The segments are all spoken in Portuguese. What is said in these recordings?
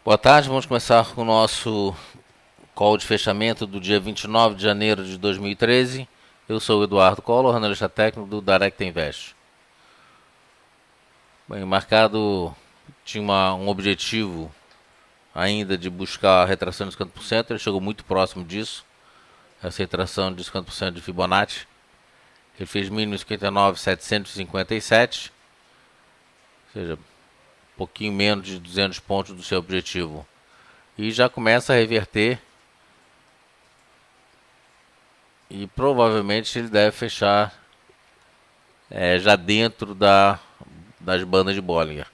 Boa tarde, vamos começar com o nosso call de fechamento do dia 29 de janeiro de 2013. Eu sou o Eduardo Collor, analista técnico do Direct Invest. Bem, o mercado tinha um objetivo ainda de buscar a retração de 50%, ele chegou muito próximo disso, essa retração de 50% de Fibonacci. Ele fez mínimo 59.757, ou seja, um pouquinho menos de 200 pontos do seu objetivo. E já começa a reverter e provavelmente ele deve fechar já dentro das bandas de Bollinger.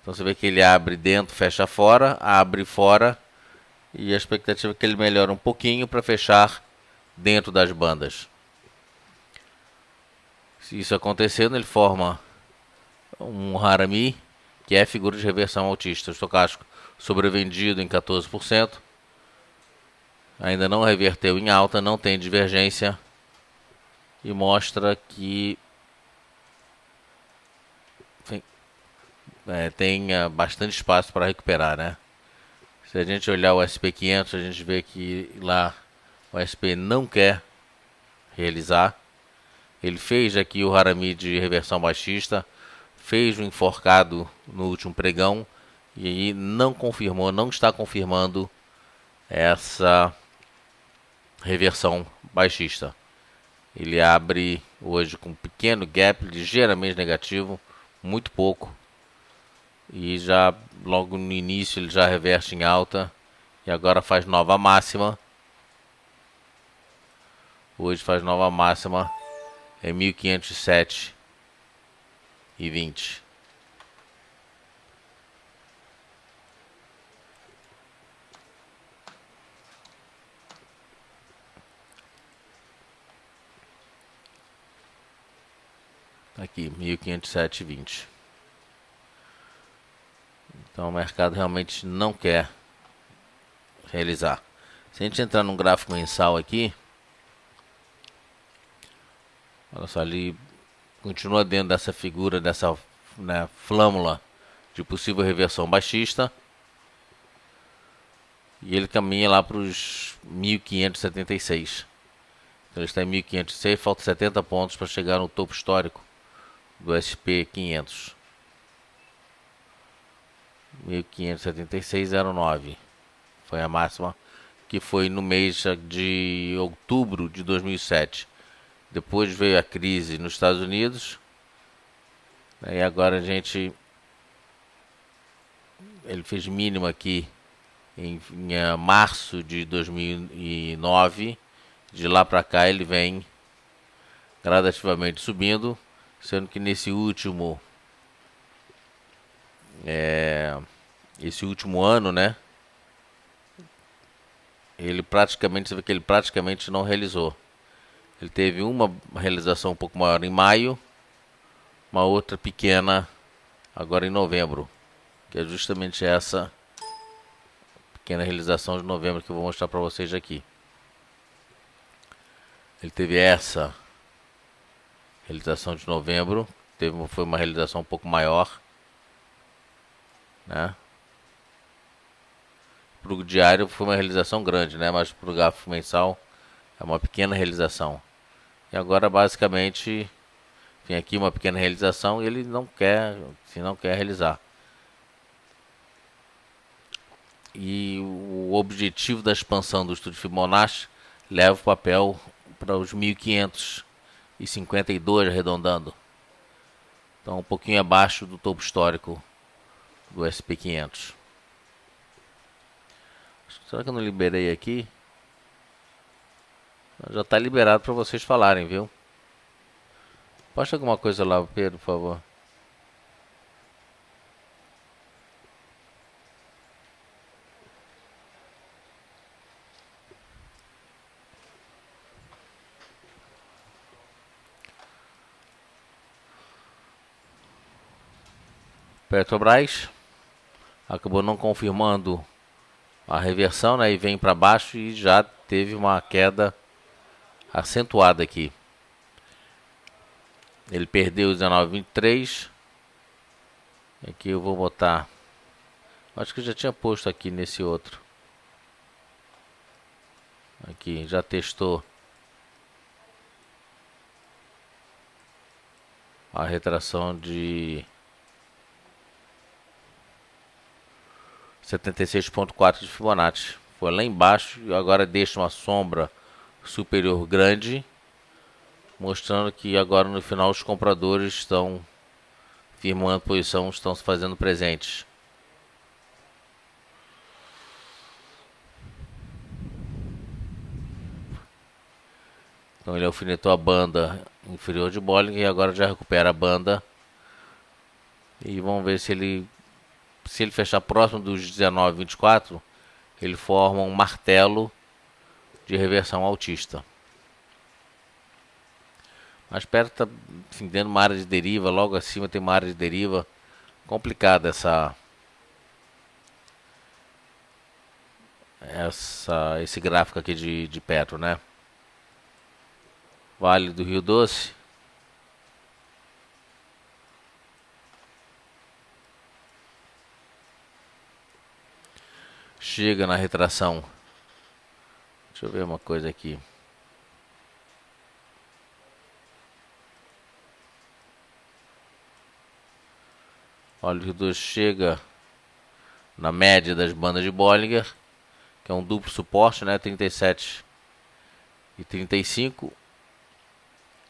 Então você vê que ele abre dentro, fecha fora, abre fora, e a expectativa é que ele melhore um pouquinho para fechar dentro das bandas. Se isso acontecendo, ele forma um Harami, que é a figura de reversão altista. O estocástico sobrevendido em 14%. Ainda não reverteu em alta, não tem divergência e mostra que tem bastante espaço para recuperar, né? Se a gente olhar o SP500, a gente vê que lá o SP não quer realizar. Ele fez aqui o Harami de reversão baixista, fez o enforcado no último pregão e aí não confirmou, não está confirmando essa reversão baixista. Ele abre hoje com um pequeno gap, ligeiramente negativo, muito pouco. E já logo no início ele já reverte em alta e agora faz nova máxima. Hoje faz nova máxima em 1507,20. Aqui, 1507,20. Então o mercado realmente não quer realizar. Se a gente entrar num gráfico mensal aqui, olha só, ele continua dentro dessa figura, dessa flâmula de possível reversão baixista. E ele caminha lá para os 1576. Então ele está em 1506, falta 70 pontos para chegar no topo histórico do SP500. 1576,09 foi a máxima que foi no mês de outubro de 2007. Depois veio a crise nos Estados Unidos, e agora ele fez mínimo aqui em março de 2009. De lá para cá ele vem gradativamente subindo, sendo que nesse último ano, né, você vê que ele praticamente não realizou. Ele teve uma realização um pouco maior em maio, uma outra pequena agora em novembro, que é justamente essa pequena realização de novembro que eu vou mostrar para vocês aqui. Ele teve essa realização de novembro, foi uma realização um pouco maior, né? Para o diário foi uma realização grande, né? Mas para o gráfico mensal é uma pequena realização. E agora basicamente tem aqui uma pequena realização e ele não quer realizar. E o objetivo da expansão do estudo de Fibonacci leva o papel para os 1552 arredondando. Então um pouquinho abaixo do topo histórico do SP500. Será que eu não liberei aqui? Já está liberado para vocês falarem, viu? Posta alguma coisa lá, Pedro, por favor. Petrobras acabou não confirmando a reversão, né, e vem para baixo e já teve uma queda acentuada aqui. Ele perdeu 19,23. Aqui eu vou botar Acho que eu já tinha posto aqui nesse outro. Aqui, já testou a retração de 76,4 de Fibonacci. Foi lá embaixo e agora deixa uma sombra superior grande, mostrando que agora no final os compradores estão firmando posição, estão se fazendo presentes. Então ele alfinetou a banda inferior de Bollinger e agora já recupera a banda. E vamos ver se ele fechar próximo dos 19,24, ele forma um martelo de reversão altista. Mas perto está dentro uma área de deriva, logo acima tem uma área de deriva. Complicada esse gráfico aqui de Petro, né? Vale do Rio Doce. Chega na retração. Deixa eu ver uma coisa aqui. Olha, o Rio Doce chega na média das bandas de Bollinger, que é um duplo suporte, né? 37 e 35.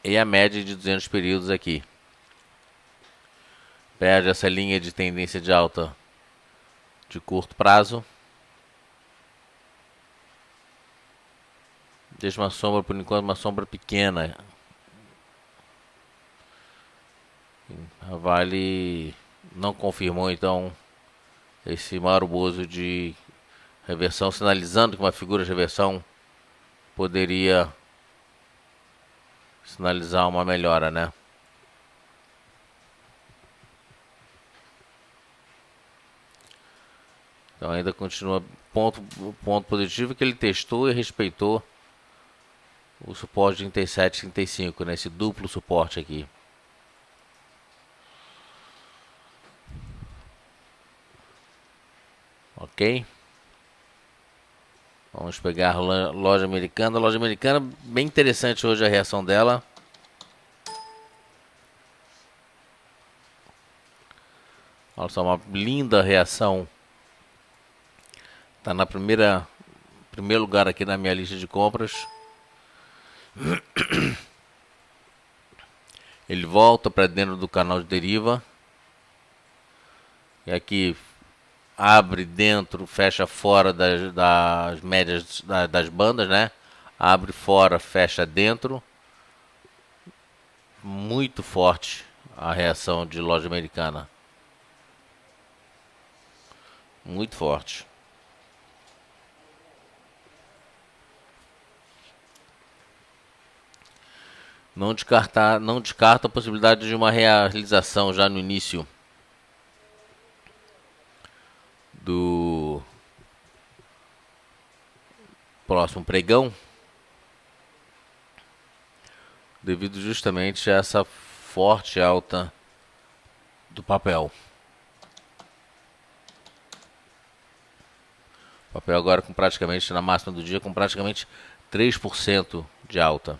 E a média de 200 períodos aqui. Perde essa linha de tendência de alta de curto prazo. Deixa uma sombra, por enquanto, uma sombra pequena. A Vale não confirmou, então, esse marboso de reversão, sinalizando que uma figura de reversão poderia sinalizar uma melhora, né? Então ainda continua ponto positivo que ele testou e respeitou o suporte de 37 e 35, né? Esse duplo suporte aqui. Ok? Vamos pegar a loja americana. A loja americana, bem interessante hoje a reação dela. Olha só, uma linda reação. Está na primeiro lugar aqui na minha lista de compras. Ele volta para dentro do canal de deriva. E aqui abre dentro, fecha fora das médias das bandas, né? Abre fora, fecha dentro. Muito forte a reação de loja americana. Muito forte. Não descarta a possibilidade de uma realização já no início do próximo pregão, devido justamente a essa forte alta do papel. O papel agora com praticamente, na máxima do dia, com praticamente 3% de alta.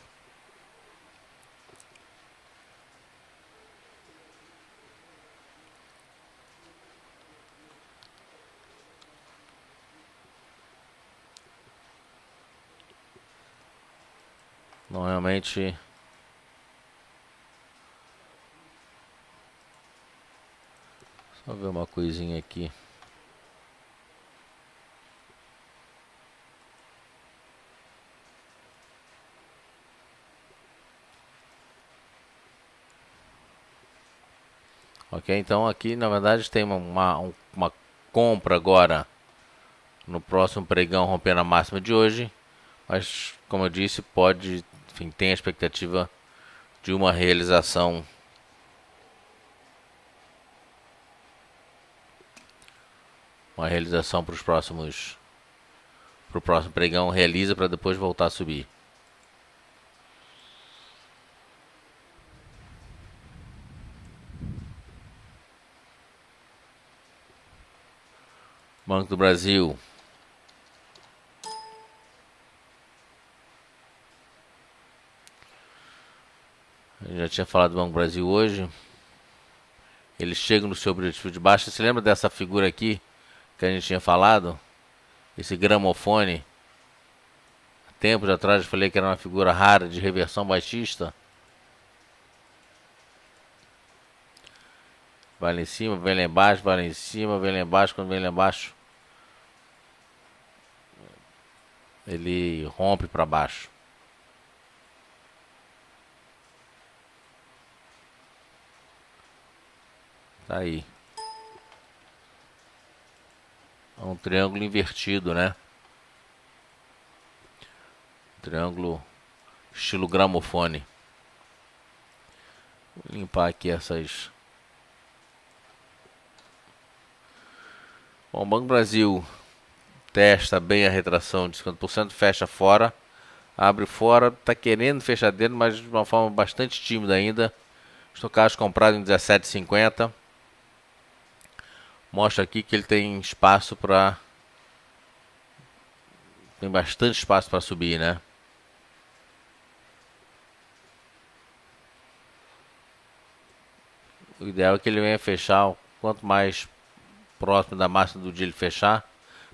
Não, realmente só ver uma coisinha aqui. Ok, então aqui na verdade tem uma compra agora no próximo pregão rompendo a máxima de hoje, mas como eu disse, pode, enfim, tem a expectativa de uma realização para os próximos, para o próximo pregão, realiza para depois voltar a subir. Banco do Brasil. Eu já tinha falado do Banco do Brasil hoje. Ele chega no seu objetivo de baixa. Você lembra dessa figura aqui que a gente tinha falado? Esse gramofone. Tempos atrás eu falei que era uma figura rara de reversão baixista. Vai lá em cima, vem lá embaixo, vai lá em cima, vem lá embaixo. Quando vem lá embaixo, ele rompe para baixo. Tá aí. É um triângulo invertido, né? Triângulo estilo gramofone. Vou limpar aqui essas. Bom, o Banco do Brasil testa bem a retração de 50%, fecha fora. Abre fora, tá querendo fechar dentro, mas de uma forma bastante tímida ainda. Estocástico comprado em 17,50. Mostra aqui que ele tem espaço para... Tem bastante espaço para subir, né? O ideal é que ele venha fechar, quanto mais próximo da máxima do dia ele fechar,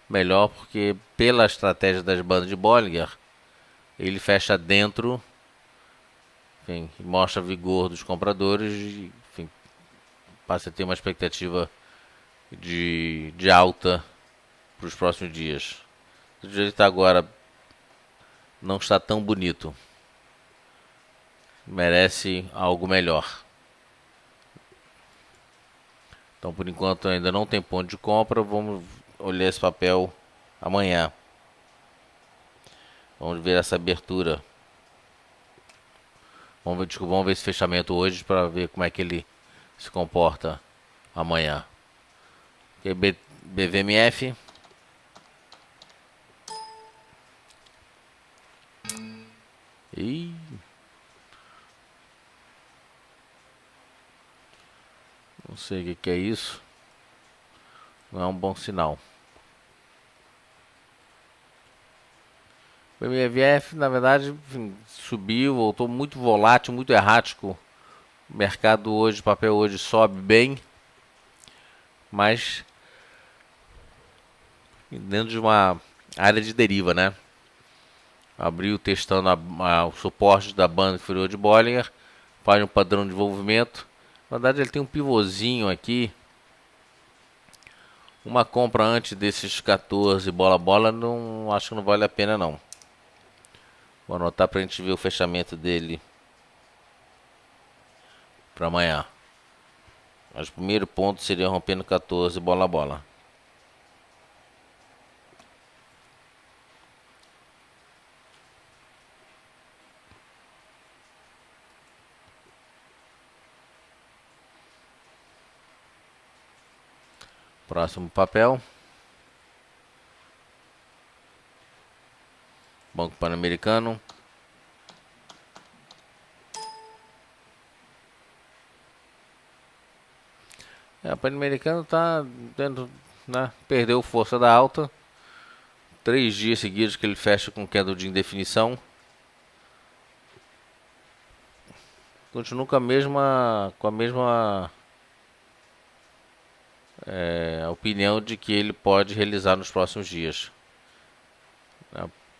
melhor, porque pela estratégia das bandas de Bollinger, ele fecha dentro, enfim, mostra vigor dos compradores, enfim, passa a ter uma expectativa de alta para os próximos dias. O dia está agora não está tão bonito, merece algo melhor. Então, por enquanto, ainda não tem ponto de compra. Vamos olhar esse papel amanhã. Vamos ver essa abertura. Vamos ver esse fechamento hoje para ver como é que ele se comporta amanhã. BVMF. E não sei o que é isso. Não é um bom sinal. O MVF, na verdade, enfim, subiu, voltou muito volátil, muito errático. O mercado hoje, o papel hoje sobe bem, mas dentro de uma área de deriva, né? Abriu testando o suporte da banda inferior de Bollinger, faz um padrão de desenvolvimento. Na verdade, ele tem um pivôzinho aqui. Uma compra antes desses 14 bola, não acho que não vale a pena não. Vou anotar para a gente ver o fechamento dele para amanhã. Mas o primeiro ponto seria rompendo 14 bola. Próximo papel. Banco Pan-Americano. O Pan-Americano está tendo, né, perdeu força da alta. 3 dias seguidos que ele fecha com queda de indefinição. Continua com a mesma opinião de que ele pode realizar nos próximos dias.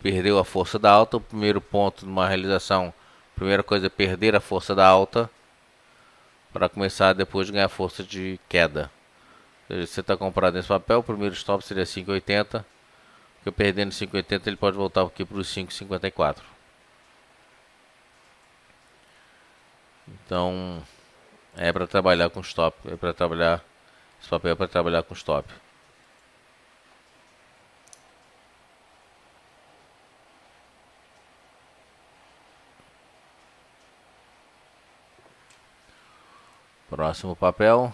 Perdeu a força da alta. O primeiro ponto numa realização, a primeira coisa é perder a força da alta para começar depois de ganhar força de queda. Ou seja, se você está comprado nesse papel, o primeiro stop seria 5,80. Porque perdendo 5,80 ele pode voltar aqui para os 5,54. Então é para trabalhar com stop, esse papel é para trabalhar com stop. Próximo papel,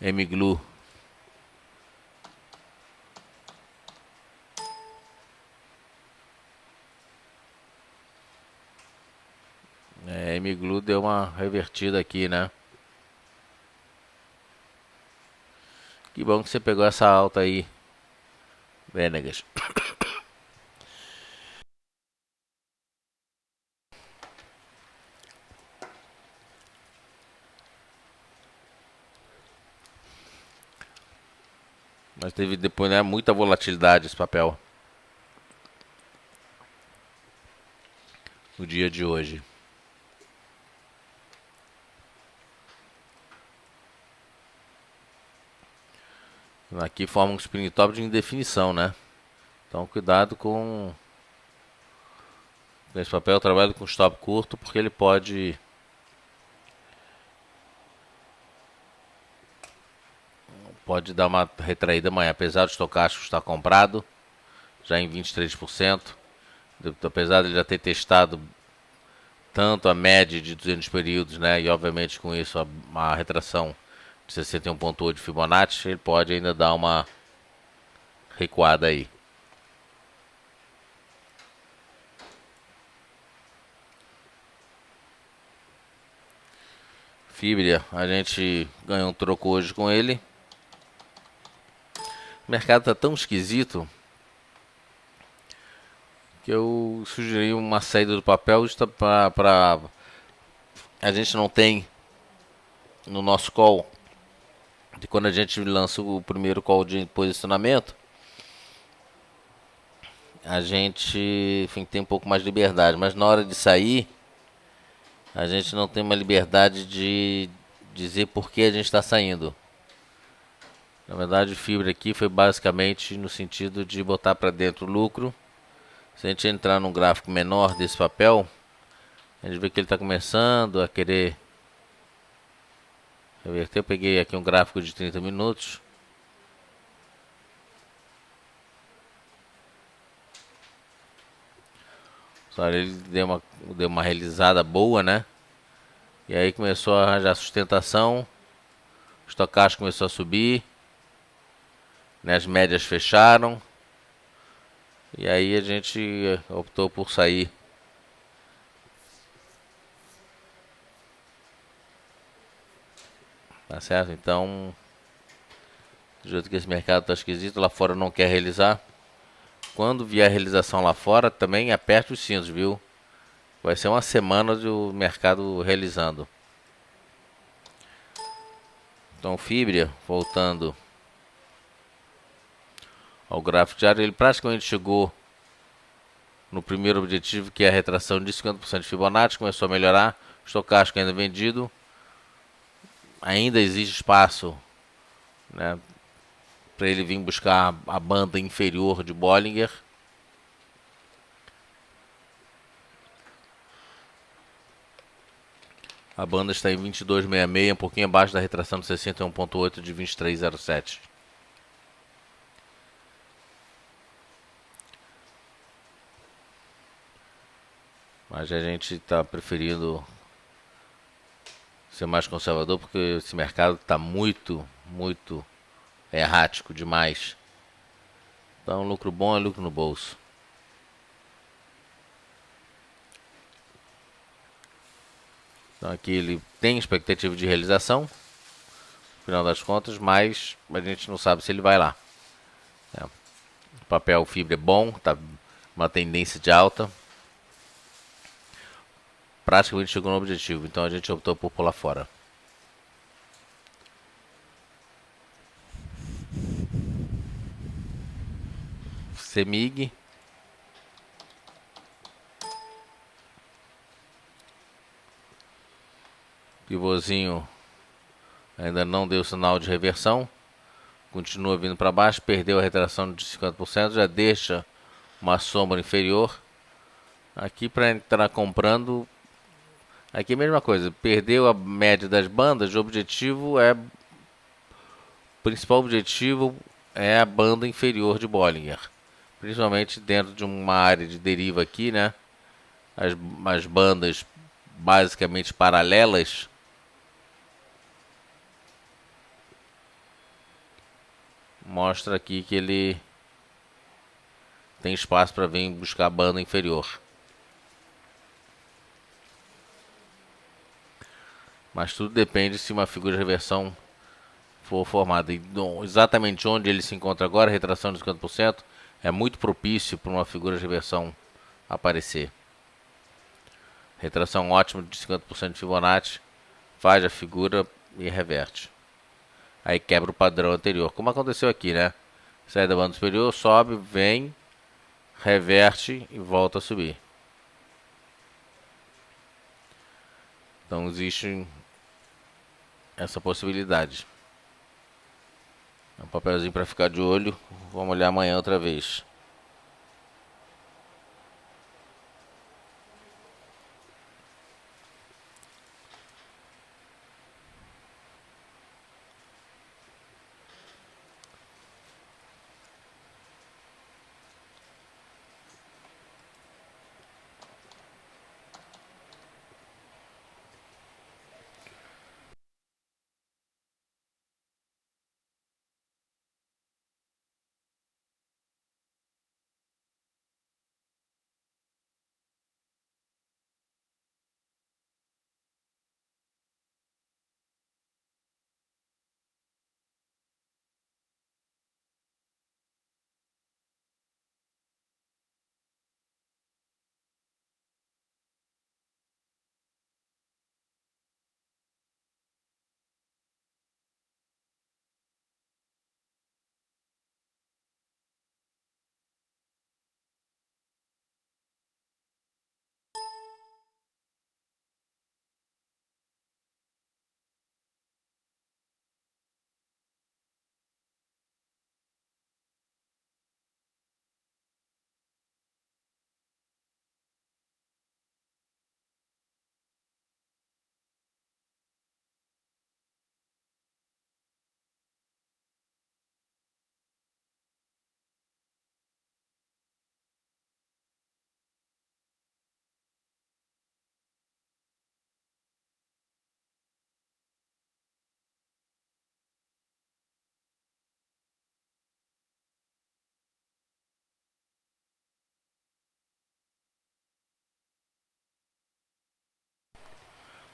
MGLU. MGLU deu uma revertida aqui, né? Que bom que você pegou essa alta aí, Venegas. Mas teve depois, né, muita volatilidade esse papel no dia de hoje. Aqui forma um spin top de indefinição, né? Então cuidado com esse papel. Eu trabalho com stop curto porque ele pode dar uma retraída amanhã. Apesar do estocástico estar comprado já em 23%, apesar de ele já ter testado tanto a média de 200 períodos, né? E obviamente com isso a retração de 61,8 de Fibonacci, ele pode ainda dar uma recuada aí. Fibria, a gente ganhou um troco hoje com ele. O mercado tá tão esquisito que eu sugeri uma saída do papel para a gente não tem no nosso call, de quando a gente lança o primeiro call de posicionamento, a gente, enfim, tem um pouco mais de liberdade, mas na hora de sair a gente não tem uma liberdade de dizer por que a gente está saindo. Na verdade, o Fibra aqui foi basicamente no sentido de botar para dentro o lucro. Se a gente entrar num gráfico menor desse papel, a gente vê que ele está começando a querer reverter. Eu peguei aqui um gráfico de 30 minutos. Só ele deu uma realizada boa, né? E aí começou a arranjar sustentação. O estocástico começou a subir, né? As médias fecharam. E aí a gente optou por sair. Tá certo? Então, do jeito que esse mercado tá esquisito, lá fora não quer realizar. Quando vier a realização lá fora, também aperte os cintos, viu? Vai ser uma semana do mercado realizando. Então, Fibria, voltando ao gráfico diário, ele praticamente chegou no primeiro objetivo, que é a retração de 50% de Fibonacci, começou a melhorar. O estocástico ainda vendido. Ainda existe espaço, né, para ele vir buscar a banda inferior de Bollinger. A banda está em 22,66, um pouquinho abaixo da retração de 61,8 de 23,07. Mas a gente está preferindo ser mais conservador porque esse mercado está muito errático demais. Então, lucro bom é lucro no bolso. Então, aqui ele tem expectativa de realização, no final das contas, mas a gente não sabe se ele vai lá. O papel Fibra é bom, tá uma tendência de alta. Praticamente chegou no objetivo, então a gente optou por pular fora. Semig. Pivôzinho ainda não deu sinal de reversão. Continua vindo para baixo, perdeu a retração de 50%, já deixa uma sombra inferior. Aqui para entrar comprando, aqui é a mesma coisa, perdeu a média das bandas, o principal objetivo é a banda inferior de Bollinger. Principalmente dentro de uma área de deriva aqui, né? As bandas basicamente paralelas mostra aqui que ele tem espaço para vir buscar a banda inferior. Mas tudo depende se uma figura de reversão for formado e exatamente onde ele se encontra agora, retração de 50%, é muito propício para uma figura de reversão aparecer. Retração ótima de 50% de Fibonacci, faz a figura e reverte. Aí quebra o padrão anterior, como aconteceu aqui, né? Sai da banda superior, sobe, vem, reverte e volta a subir. Então existe essa possibilidade. É um papelzinho para ficar de olho. Vamos olhar amanhã outra vez.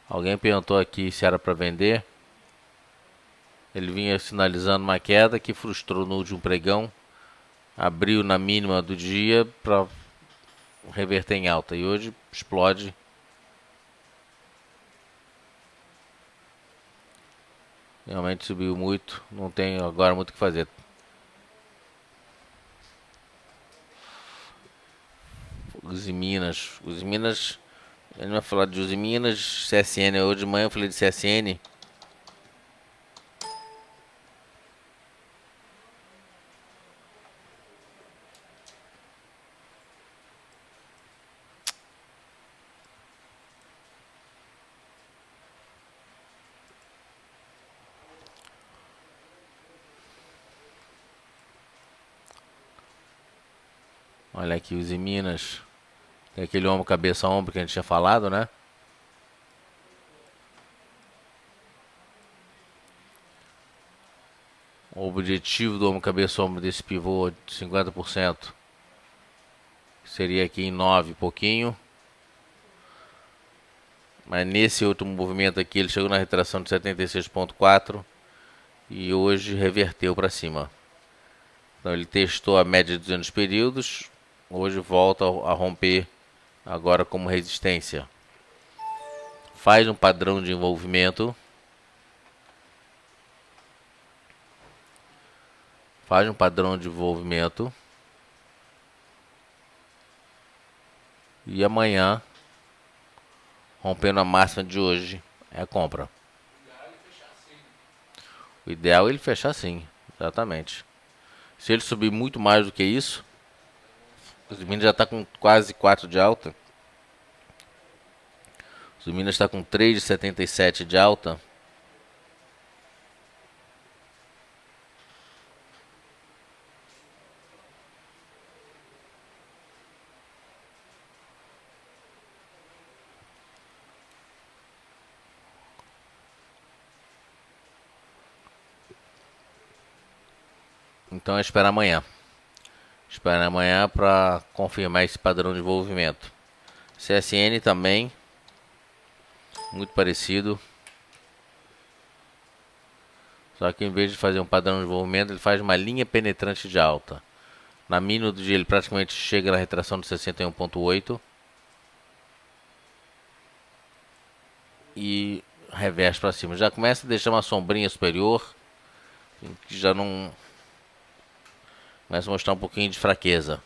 Alguém perguntou aqui se era para vender. Ele vinha sinalizando uma queda que frustrou no último pregão. Abriu na mínima do dia para reverter em alta. E hoje explode. Realmente subiu muito. Não tem agora muito o que fazer. Uzi Minas. Uzi Minas. Ele vai falar de Uzi Minas. CSN. Hoje de manhã eu falei de CSN. Olha aqui, Uzi Minas. Tem aquele ombro, cabeça, ombro que a gente tinha falado, né? O objetivo do ombro, cabeça, ombro desse pivô de 50% seria aqui em 9 e pouquinho. Mas nesse outro movimento aqui ele chegou na retração de 76,4 e hoje reverteu para cima. Então ele testou a média de 200 períodos, hoje volta a romper agora como resistência. Faz um padrão de envolvimento. Faz um padrão de envolvimento. E amanhã, rompendo a máxima de hoje, é a compra. O ideal é ele fechar assim, exatamente. Se ele subir muito mais do que isso, os Minas já está com quase 4 de alta. Os Minas está com 3,77 de alta. Então é esperar amanhã. Esperar amanhã para confirmar esse padrão de envolvimento. CSN também, muito parecido. Só que em vez de fazer um padrão de desenvolvimento, ele faz uma linha penetrante de alta. Na mínima do dia ele praticamente chega na retração de 61,8 e reverte para cima. Já começa a deixar uma sombrinha superior, que já não começa a mostrar um pouquinho de fraqueza.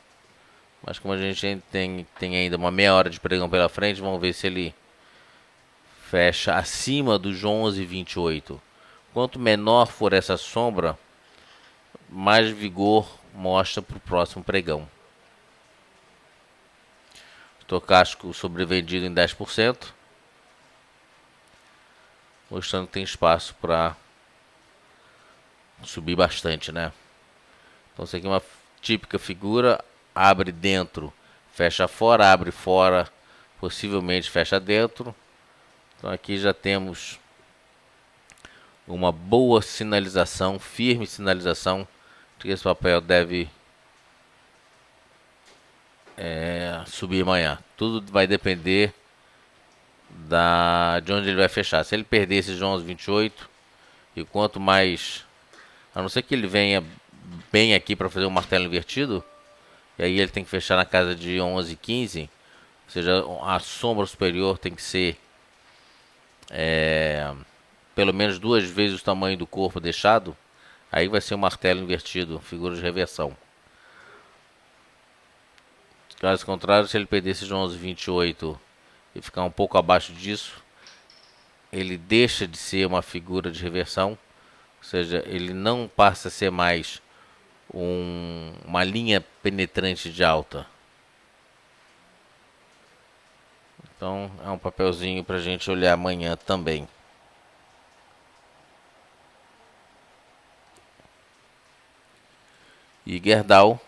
Mas como a gente tem ainda uma meia hora de pregão pela frente, vamos ver se ele fecha acima dos 11,28. Quanto menor for essa sombra, mais vigor mostra para o próximo pregão. Estocástico sobrevendido em 10%, mostrando que tem espaço para subir bastante, né? Então isso aqui é uma típica figura, abre dentro, fecha fora, abre fora, possivelmente fecha dentro. Então aqui já temos uma boa sinalização, firme sinalização de que esse papel deve subir amanhã. Tudo vai depender de onde ele vai fechar. Se ele perder esses 11,28 e quanto mais, a não ser que ele venha bem aqui para fazer um martelo invertido, e aí ele tem que fechar na casa de 11,15, ou seja, a sombra superior tem que ser pelo menos 2 vezes o tamanho do corpo deixado, aí vai ser um martelo invertido, figura de reversão. Caso contrário, se ele perder esses 11,28 e ficar um pouco abaixo disso, ele deixa de ser uma figura de reversão, ou seja, ele não passa a ser mais uma linha penetrante de alta. Então é um papelzinho para a gente olhar amanhã também. E Gerdau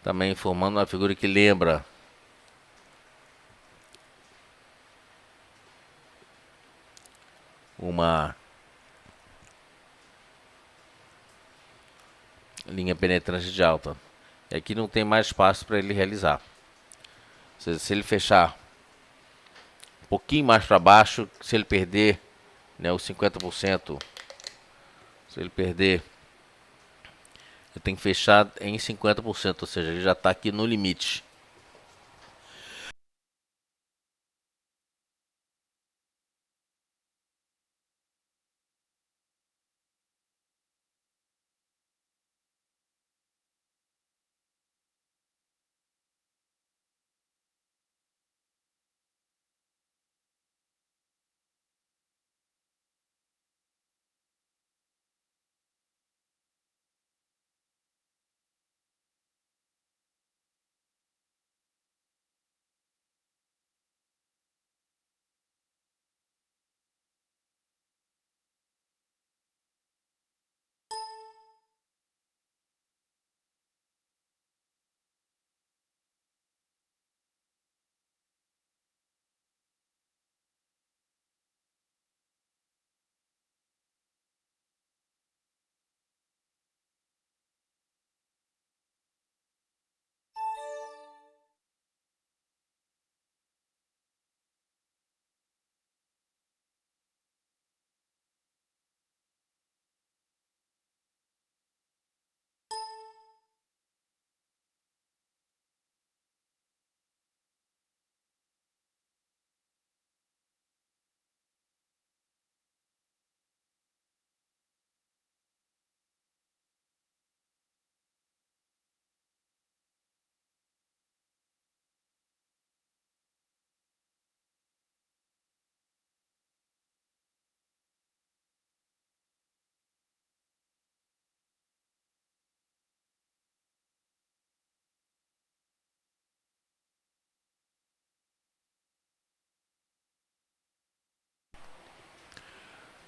também formando uma figura que lembra uma linha penetrante de alta. E aqui não tem mais espaço para ele realizar. Ou seja, se ele fechar um pouquinho mais para baixo, se ele perder, né, os 50%, se ele perder, ele tem que fechar em 50%, ou seja, ele já está aqui no limite.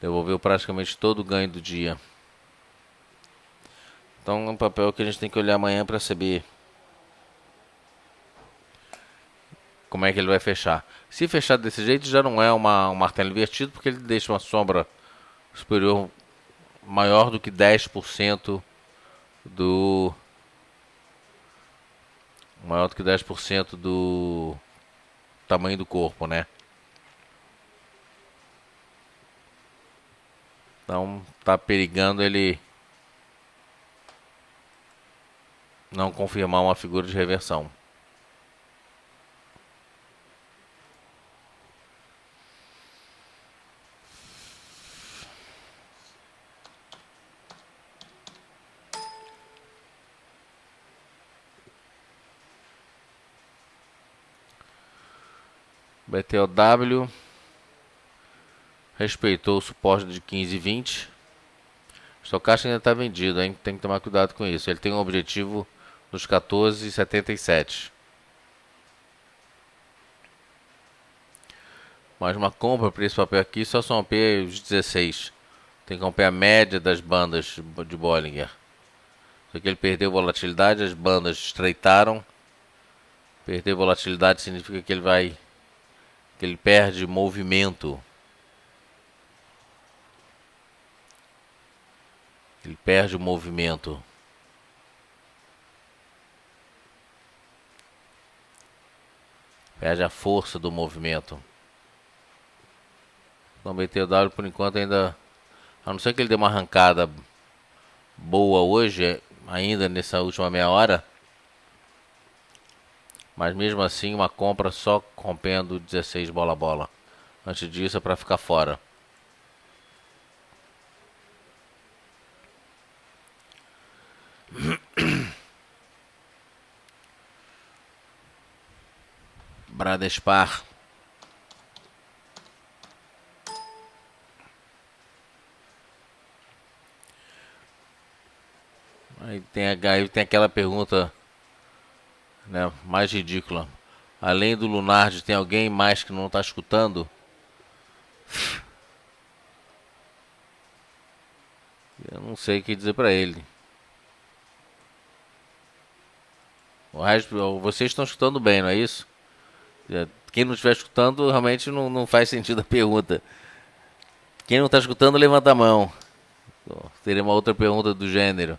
Devolveu praticamente todo o ganho do dia. Então é um papel que a gente tem que olhar amanhã para saber como é que ele vai fechar. Se fechar desse jeito, já não é um martelo invertido, porque ele deixa uma sombra superior maior do que 10% do maior do que 10% do tamanho do corpo, né? Então tá perigando ele não confirmar uma figura de reversão. BTOW respeitou o suporte de 15 e 20. O estocástico ainda está vendido, hein? Tem que tomar cuidado com isso. Ele tem um objetivo nos 14,77. Mas uma compra para esse papel aqui só são os 16. Tem que comprar a média das bandas de Bollinger. Só que ele perdeu volatilidade, as bandas estreitaram. Perder volatilidade significa que ele perde movimento. Ele perde o movimento. Perde a força do movimento. Então o BTW por enquanto ainda, a não ser que ele dê uma arrancada boa hoje, ainda nessa última meia hora, mas mesmo assim uma compra só rompendo 16 bola. Antes disso é para ficar fora. Bradespar. Aí tem aquela pergunta, né, mais ridícula. Além do Lunardi, tem alguém mais que não está escutando? Eu não sei o que dizer para ele. O resto, vocês estão escutando bem, não é isso? Quem não estiver escutando, realmente não faz sentido a pergunta. Quem não está escutando, levanta a mão. Teria uma outra pergunta do gênero.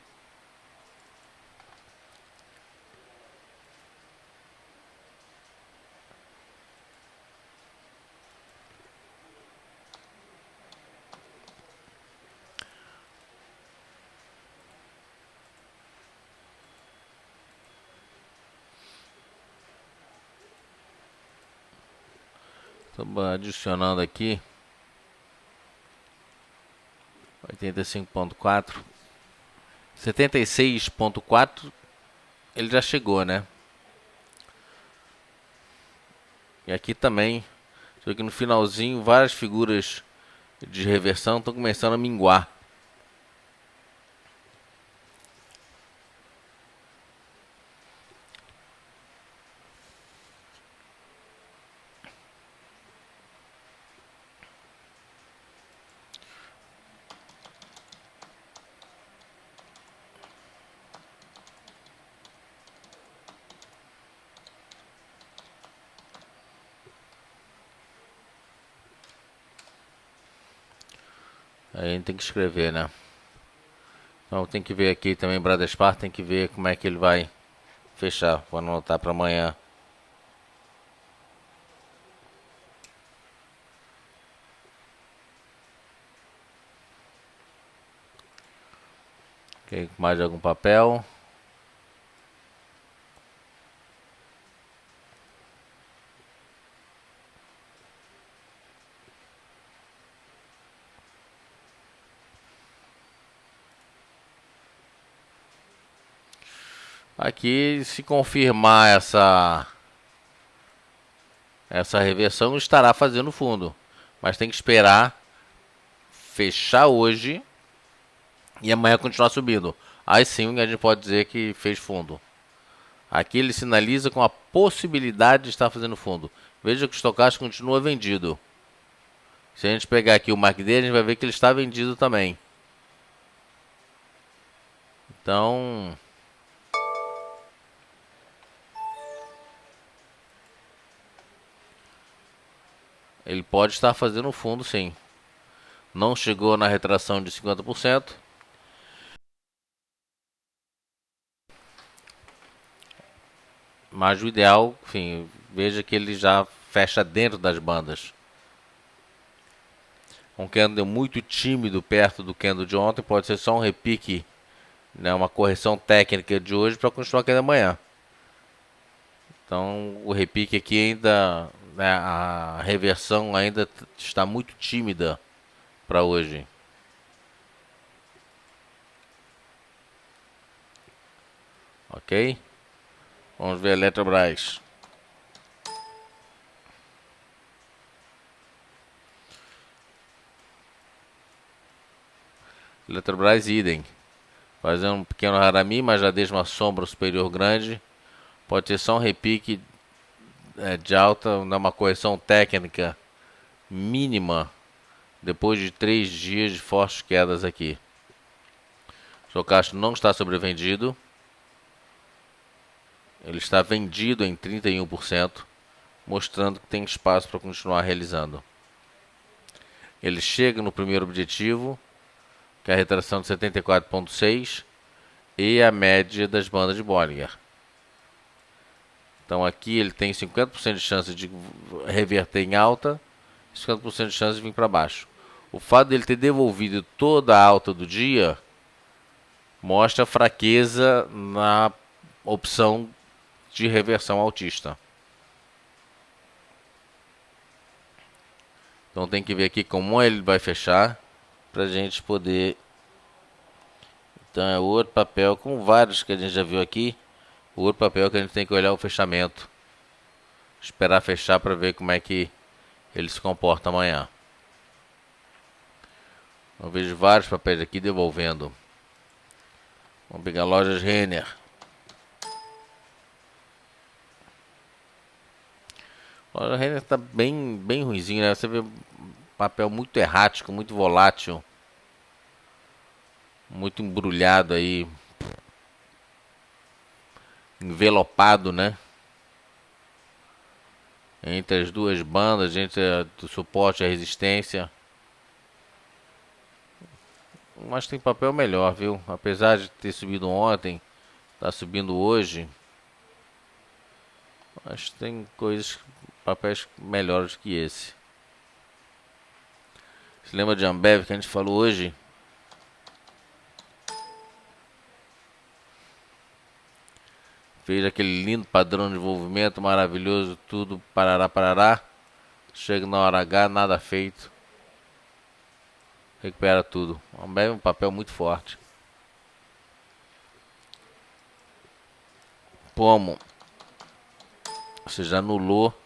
Estou adicionando aqui 85.4, 76.4. Ele já chegou, né? E aqui também, só que no finalzinho várias figuras de reversão estão começando a minguar. Aí a gente tem que escrever, né? Então tem que ver aqui também Bradespar, tem que ver como é que ele vai fechar. Vou anotar para amanhã. Ok, mais algum papel? Aqui, se confirmar essa reversão, estará fazendo fundo. Mas tem que esperar fechar hoje e amanhã continuar subindo. Aí sim a gente pode dizer que fez fundo. Aqui ele sinaliza com a possibilidade de estar fazendo fundo. Veja que o estocástico continua vendido. Se a gente pegar aqui o MACD, a gente vai ver que ele está vendido também. Então, Ele pode estar fazendo fundo, sim. Não chegou na retração de 50%. Mas o ideal, enfim, veja que ele já fecha dentro das bandas. Um candle muito tímido perto do candle de ontem, pode ser só um repique, né, uma correção técnica de hoje para continuar aqui amanhã. Então o repique aqui ainda, né, a reversão ainda está muito tímida para hoje. Ok? Vamos ver a Eletrobras. Eletrobras idem. Fazendo um pequeno harami, mas já deixa uma sombra superior grande. Pode ser só um repique de alta, uma correção técnica mínima depois de 3 dias de fortes quedas aqui. O Stocástico não está sobrevendido. Ele está vendido em 31%, mostrando que tem espaço para continuar realizando. Ele chega no primeiro objetivo, que é a retração de 74,6 e a média das bandas de Bollinger. Então aqui ele tem 50% de chance de reverter em alta e 50% de chance de vir para baixo. O fato dele ter devolvido toda a alta do dia mostra fraqueza na opção de reversão altista. Então tem que ver aqui como ele vai fechar para a gente poder. Então é outro papel, como vários que a gente já viu aqui. O outro papel que a gente tem que olhar o fechamento. Esperar fechar para ver como é que ele se comporta amanhã. Eu vejo vários papéis aqui devolvendo. Vamos pegar lojas Renner. A loja Renner está bem ruimzinho, né? Você vê papel muito errático, muito volátil. Muito embrulhado aí. Envelopado, né? Entre as duas bandas, entre o suporte e a resistência. Mas tem papel melhor, viu? Apesar de ter subido ontem, tá subindo hoje. Mas tem coisas, papéis melhores que esse. Você lembra de Ambev que a gente falou hoje? Fez aquele lindo padrão de desenvolvimento maravilhoso, tudo parará. Chega na hora H, nada feito. Recupera tudo. Ambev é um papel muito forte. Pomo. Você já anulou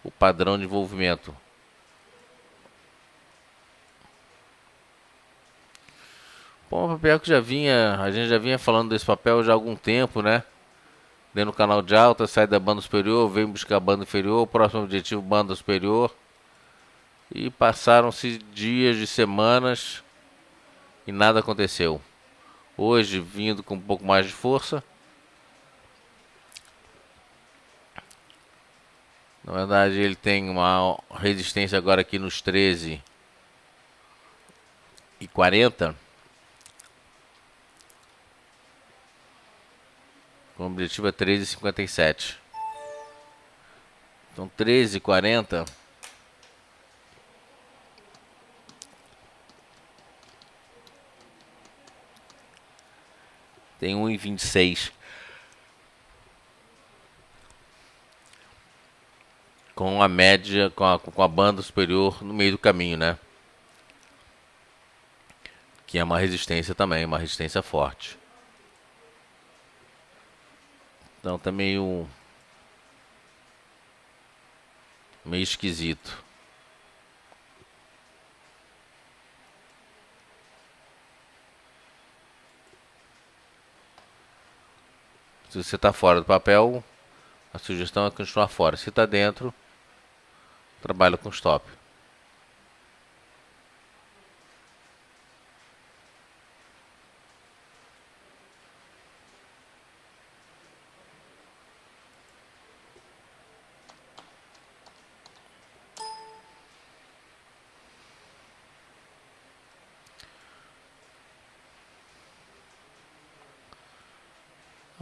o padrão de envolvimento. Bom, o papel que a gente já vinha falando desse papel já há algum tempo, né? Dentro do canal de alta, sai da banda superior, vem buscar a banda inferior, próximo objetivo banda superior. E passaram-se dias de semanas e nada aconteceu. Hoje, vindo com um pouco mais de força. Na verdade, ele tem uma resistência agora aqui nos 13,40. O objetivo é 13,57. Então 13,40. Tem 1,26. Com a média, com a banda superior no meio do caminho, né? Que é uma resistência também, uma resistência forte. Então tá meio esquisito. Se você está fora do papel, a sugestão é continuar fora. Se está dentro, trabalha com stop.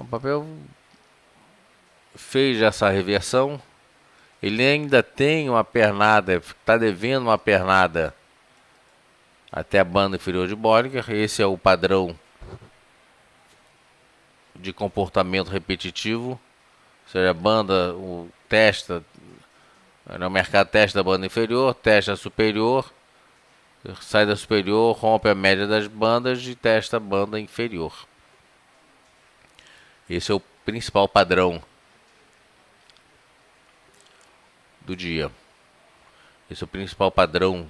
O papel fez essa reversão. Ele ainda tem uma pernada, está devendo uma pernada até a banda inferior de Bollinger. Esse é o padrão de comportamento repetitivo. Ou seja, a banda testa, no mercado testa a banda inferior, testa a superior, sai da superior, rompe a média das bandas e testa a banda inferior. Esse é o principal padrão do dia. Esse é o principal padrão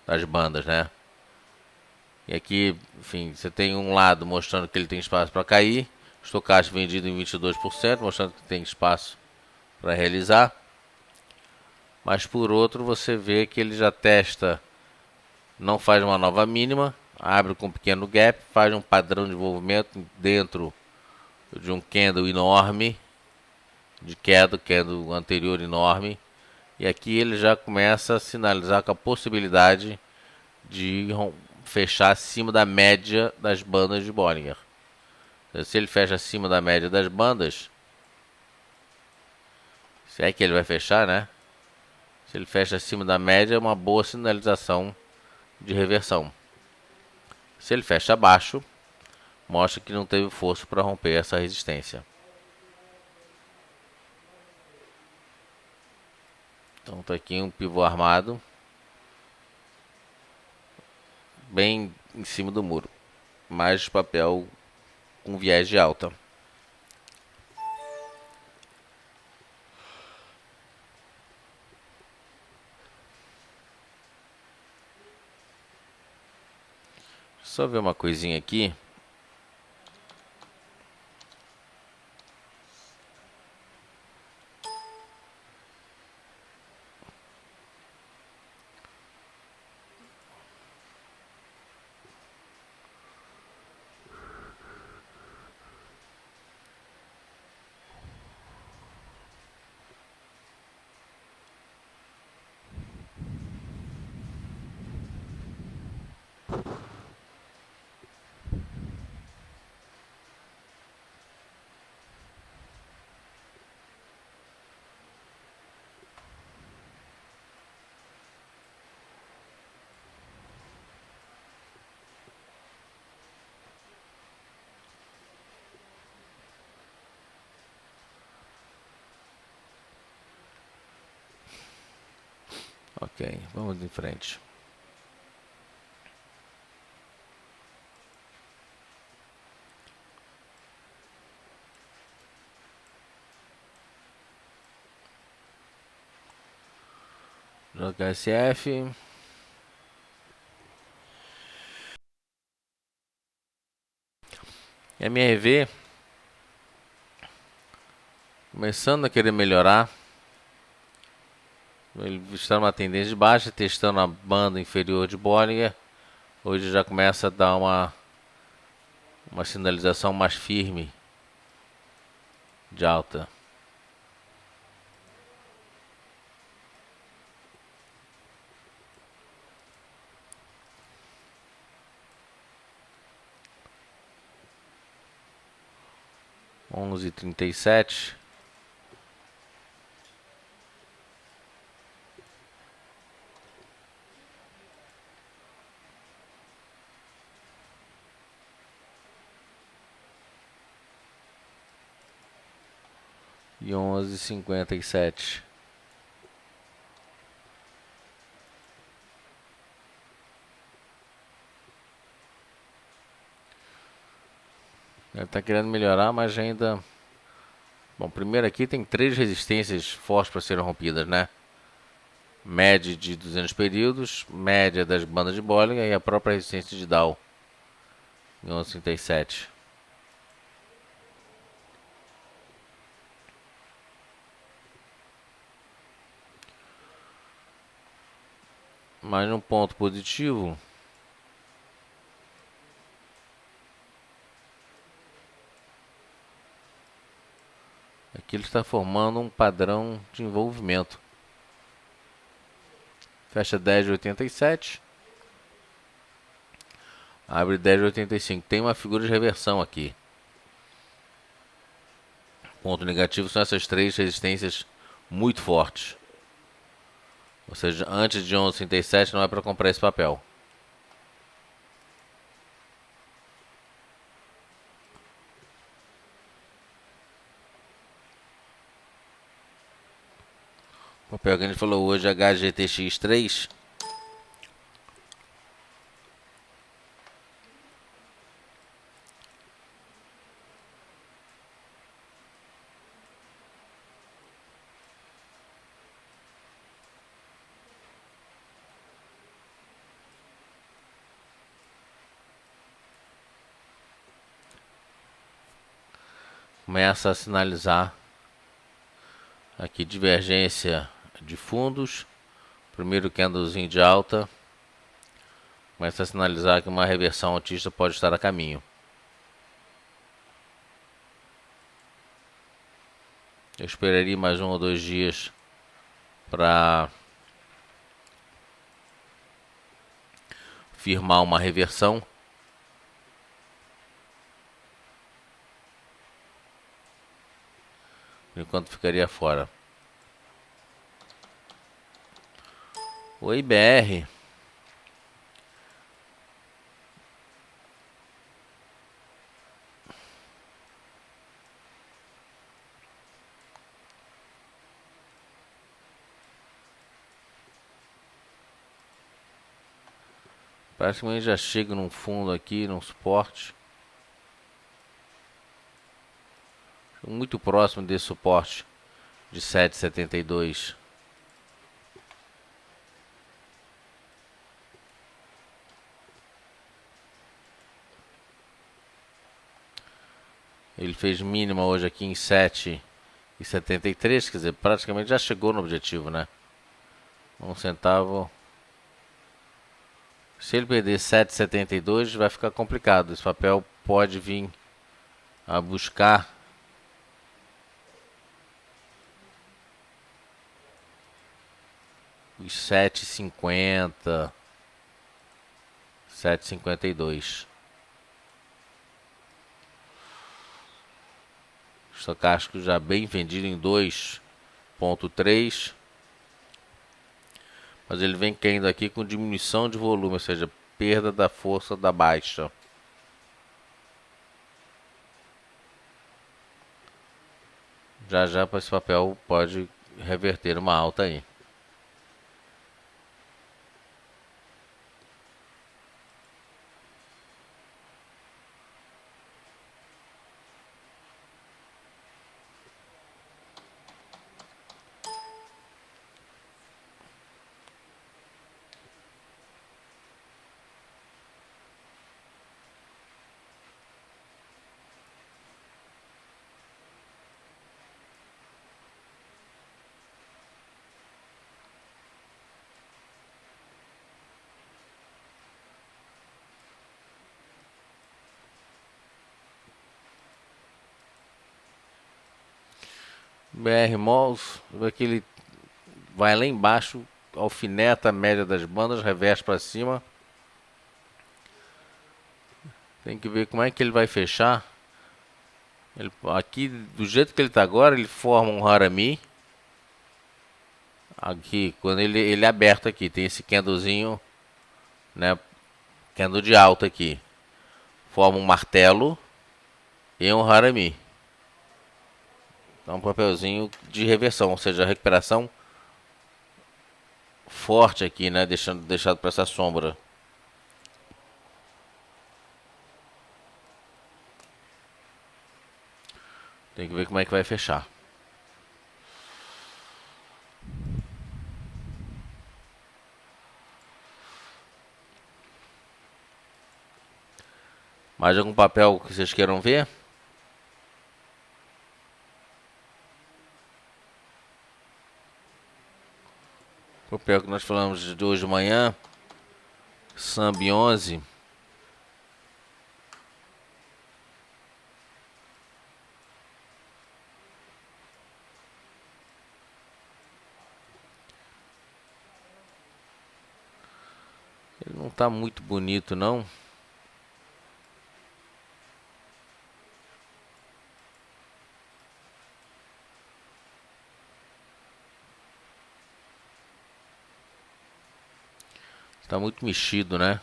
das bandas, né? E aqui, enfim, você tem um lado mostrando que ele tem espaço para cair, estocástico vendido em 22%, mostrando que tem espaço para realizar. Mas por outro, você vê que ele já testa, não faz uma nova mínima, abre com um pequeno gap, faz um padrão de envolvimento dentro de um candle enorme, de queda, candle anterior enorme. E aqui ele já começa a sinalizar com a possibilidade de fechar acima da média das bandas de Bollinger. Se ele fecha acima da média das bandas, se é que ele vai fechar, né? Se ele fecha acima da média, é uma boa sinalização de reversão. Se ele fecha abaixo, mostra que não teve força para romper essa resistência. Então tá aqui um pivô armado, bem em cima do muro, mais papel com viés de alta. Só ver uma coisinha aqui. Ok, vamos em frente. JSF. MRV começando a querer melhorar. Ele está numa tendência de baixa, testando a banda inferior de Bollinger. Hoje já começa a dar uma sinalização mais firme de alta. Onze e 37. E 11h57. Ele está querendo melhorar, mas ainda... Bom, primeiro aqui tem 3 resistências fortes para serem rompidas, né? Média de 200 períodos, média das bandas de Bollinger e a própria resistência de Dow em 11h37. Mas num ponto positivo, aqui ele está formando um padrão de envolvimento. Fecha 10,87. Abre 10,85. Tem uma figura de reversão aqui. Ponto negativo são essas três resistências muito fortes. Ou seja, antes de 11,37 não é para comprar esse papel. O papel que a gente falou hoje, HGTX3. Começa a sinalizar aqui divergência de fundos. Primeiro candlezinho de alta. Começa a sinalizar que uma reversão altista pode estar a caminho. Eu esperaria mais 1 ou 2 dias para firmar uma reversão. Enquanto ficaria fora. O IBR praticamente já chega num fundo aqui, num suporte. Muito próximo desse suporte de 7,72. Ele fez mínima hoje aqui em 7,73, quer dizer, praticamente já chegou no objetivo, né? 1 centavo. Se ele perder 7,72 vai ficar complicado. Esse papel pode vir a buscar os 7,50, 7,52. Estocástico já bem vendido em 2,3. Mas ele vem caindo aqui com diminuição de volume, ou seja, perda da força da baixa. Já já para esse papel pode reverter uma alta aí. BR Malls, aqui ele vai lá embaixo, alfineta a média das bandas, reverte para cima. Tem que ver como é que ele vai fechar. Ele, aqui, do jeito que ele está agora, ele forma um harami. Aqui, quando ele é aberto aqui, tem esse candlezinho, né? Candle de alta aqui. Forma um martelo e um harami. Então, um papelzinho de reversão, ou seja, a recuperação forte aqui, né? Deixado para essa sombra. Tem que ver como é que vai fechar. Mais algum papel que vocês queiram ver? O papel que nós falamos de hoje de manhã, Sambi 11. Ele não está muito bonito, não. Tá muito mexido, né?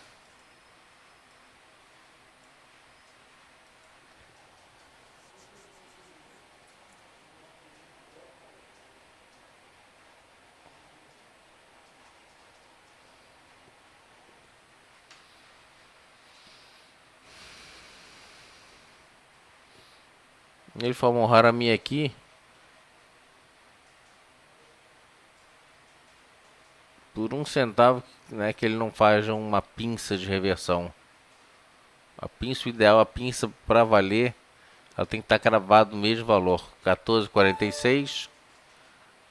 Ele formou um Harami aqui por 1 centavo, né, que ele não faz uma pinça de reversão. A pinça, o ideal, a pinça para valer, ela tem que estar cravado no mesmo valor. 14,46.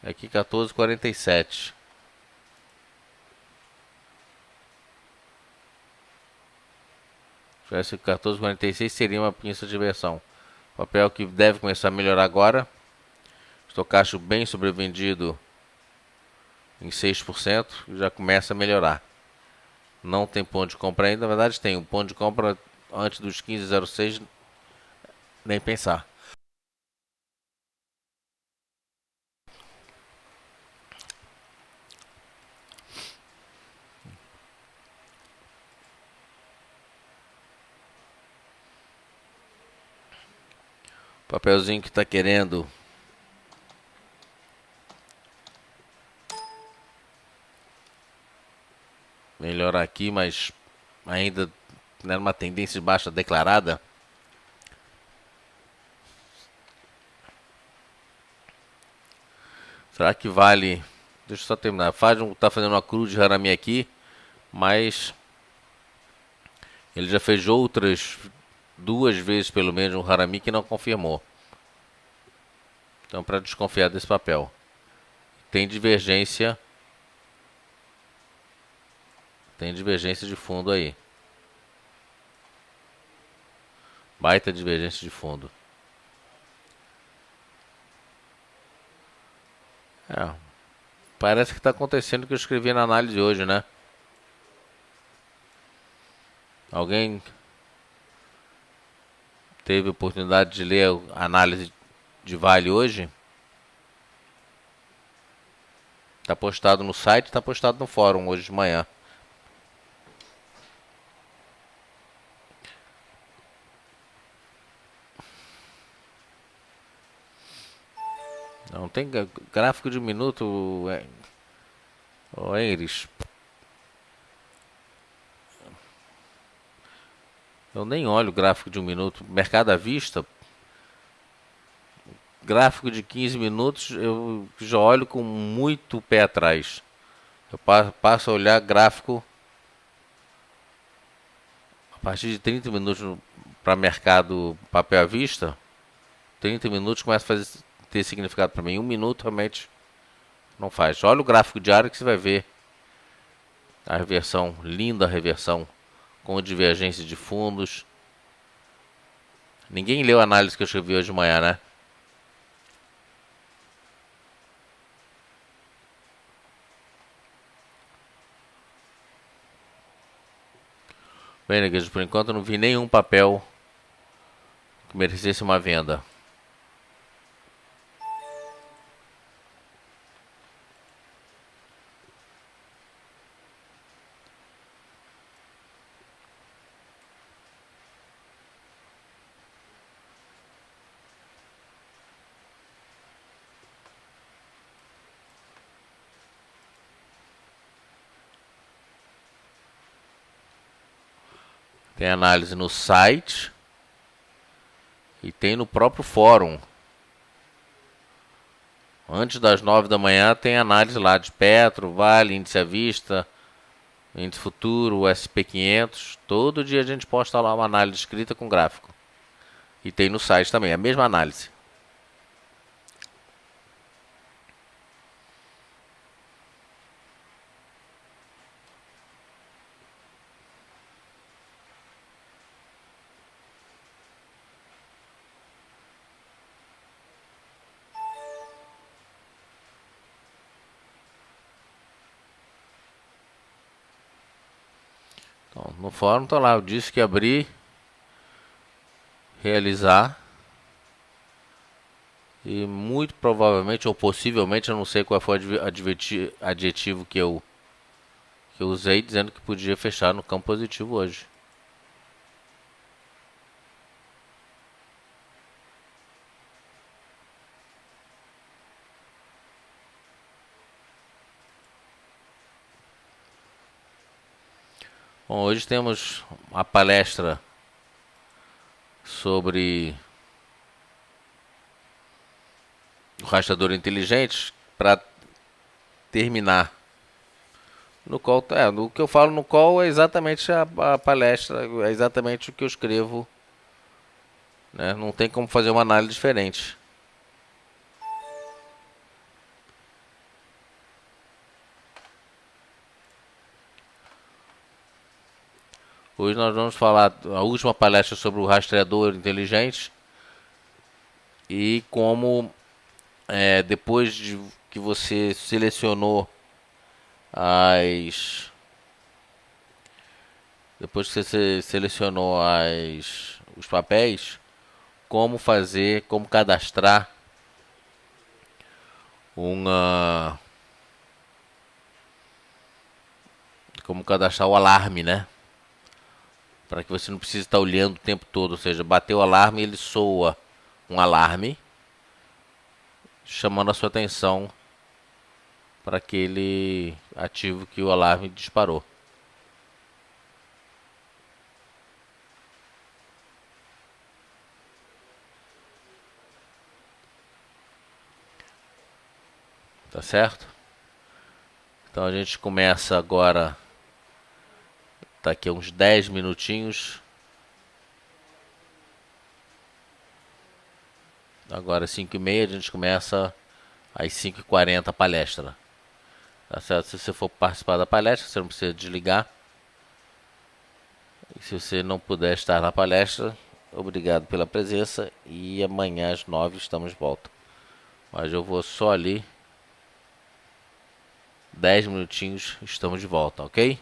Aqui 14,47. Se tivesse 14,46 seria uma pinça de versão. Papel que deve começar a melhorar agora. Estocástico bem sobrevendido em 6%. Já começa a melhorar. Não tem ponto de compra ainda. Na verdade tem. Um ponto de compra antes dos 15,06. Nem pensar. Papelzinho que está querendo melhorar aqui, mas ainda numa tendência de baixa declarada. Será que vale? Deixa eu só terminar. Tá fazendo uma cruz de Harami aqui, mas ele já fez outras 2 vezes pelo menos um Harami que não confirmou. Então, para desconfiar desse papel, tem divergência. Tem divergência de fundo aí. Baita divergência de fundo. Parece que está acontecendo o que eu escrevi na análise hoje, né? Alguém teve oportunidade de ler a análise de Vale hoje? Está postado no site, está postado no fórum hoje de manhã. Não tem gráfico de minuto, Eires. Eu nem olho o gráfico de 1 minuto. Mercado à vista, gráfico de 15 minutos, eu já olho com muito pé atrás. Eu passo a olhar gráfico a partir de 30 minutos para mercado papel à vista. 30 minutos começa a ter significado para mim. 1 minuto realmente não faz. Olha o gráfico diário que você vai ver a reversão, linda reversão, com divergência de fundos. Ninguém leu a análise que eu escrevi hoje de manhã, né? Bem, neguinhos, por enquanto eu não vi nenhum papel que merecesse uma venda. Tem análise no site e tem no próprio fórum. Antes das 9 da manhã tem análise lá de Petro, Vale, índice à vista, índice futuro, SP500. Todo dia a gente posta lá uma análise escrita com gráfico. E tem no site também, a mesma análise. Então, no fórum tá lá, eu disse que abrir, realizar. E muito provavelmente, ou possivelmente, eu não sei qual foi o adjetivo que eu que eu usei dizendo que podia fechar no campo positivo hoje. Bom, hoje temos a palestra sobre o rastreador inteligente para terminar. No call, no que eu falo no call é exatamente a palestra, é exatamente o que eu escrevo, né? Não tem como fazer uma análise diferente. Hoje nós vamos falar a última palestra sobre o rastreador inteligente e como depois de que você selecionou depois que você selecionou os papéis, como cadastrar uma como cadastrar o alarme, né? Para que você não precise estar olhando o tempo todo, ou seja, bateu o alarme, ele soa um alarme chamando a sua atenção para aquele ativo que o alarme disparou. Tá certo? Então a gente começa agora, daqui a uns 10 minutinhos. Agora 5h30, a gente começa às 5h40 a palestra. Tá certo? Se você for participar da palestra, você não precisa desligar. E se você não puder estar na palestra, obrigado pela presença e amanhã às 9 estamos de volta. Mas eu vou só ali. 10 minutinhos, estamos de volta, ok?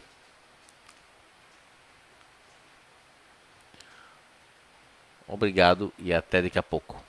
Obrigado e até daqui a pouco.